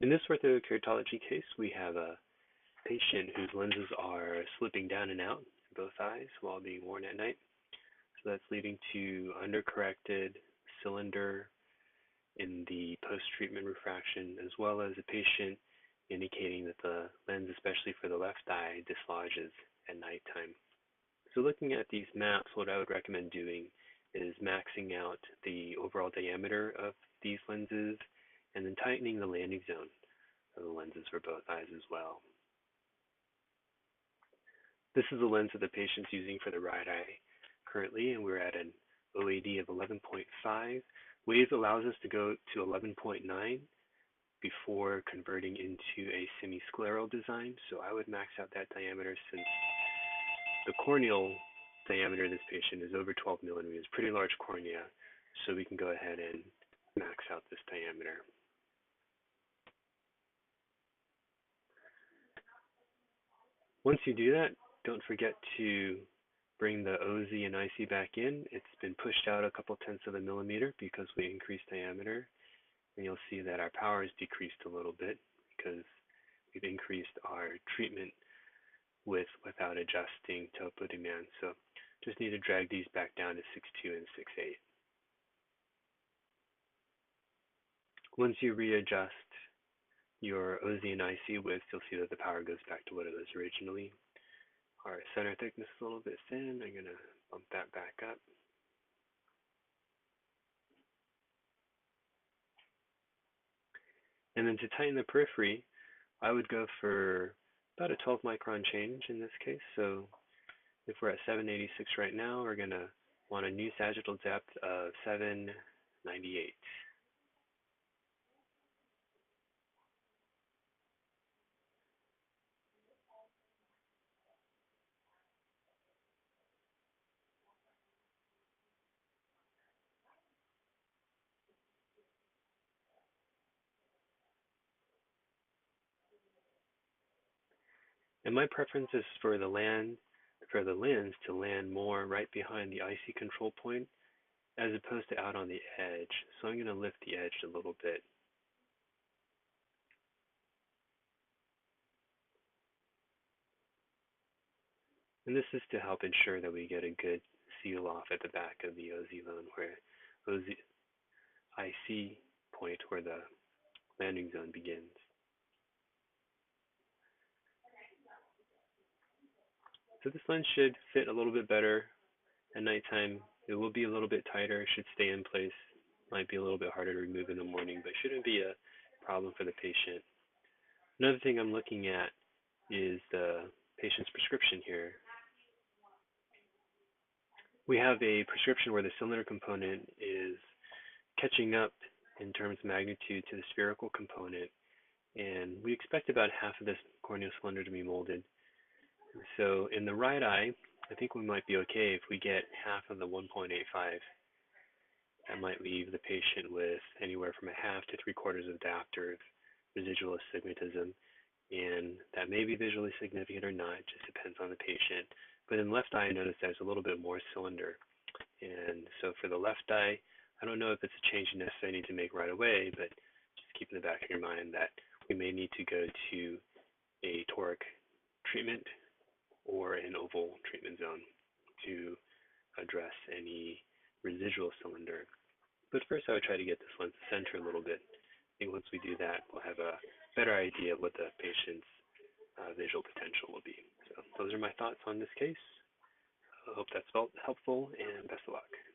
In this orthokeratology case, we have a patient whose lenses are slipping down and out in both eyes while being worn at night. So that's leading to undercorrected cylinder in the post-treatment refraction, as well as a patient indicating that the lens, especially for the left eye, dislodges at nighttime. So looking at these maps, what I would recommend doing is maxing out the overall diameter of these lenses and then tightening the landing zone of the lenses for both eyes as well. This is the lens that the patient's using for the right eye currently, and we're at an OAD of 11.5. WAVE allows us to go to 11.9 before converting into a semi-scleral design, so I would max out that diameter since the corneal diameter of this patient is over 12 millimeters, pretty large cornea, so we can go ahead and max out this diameter. Once you do that, don't forget to bring the OZ and IC back in. It's been pushed out a couple tenths of a millimeter because we increased diameter, and you'll see that our power has decreased a little bit because we've increased our treatment width without adjusting topo demand. So just need to drag these back down to 6.2 and 6.8. Once you readjust your OZ and IC width, you'll see that the power goes back to what it was originally. Our center thickness is a little bit thin. I'm going to bump that back up. And then to tighten the periphery, I would go for about a 12 micron change in this case. So if we're at 786 right now, we're going to want a new sagittal depth of 798. And my preference is for the lens to land more right behind the IC control point as opposed to out on the edge. So I'm going to lift the edge a little bit. And this is to help ensure that we get a good seal off at the back of the OZ zone where OZ IC point where the landing zone begins. So this lens should fit a little bit better at nighttime. It will be a little bit tighter, should stay in place. Might be a little bit harder to remove in the morning, but shouldn't be a problem for the patient. Another thing I'm looking at is the patient's prescription here. We have a prescription where the cylinder component is catching up in terms of magnitude to the spherical component, and we expect about half of this corneal cylinder to be molded. So in the right eye, I think we might be okay if we get half of the 1.85. That might leave the patient with anywhere from a half to 3/4 of diopter of residual astigmatism, and that may be visually significant or not, it just depends on the patient. But in the left eye, I notice there's a little bit more cylinder. And so for the left eye, I don't know if it's a change you necessarily need to make right away, but just keep in the back of your mind that we may need to go to a toric treatment or an oval treatment zone to address any residual cylinder. But first I would try to get this lens to center a little bit. I think once we do that, we'll have a better idea of what the patient's visual potential will be. So those are my thoughts on this case. I hope that's felt helpful, and best of luck.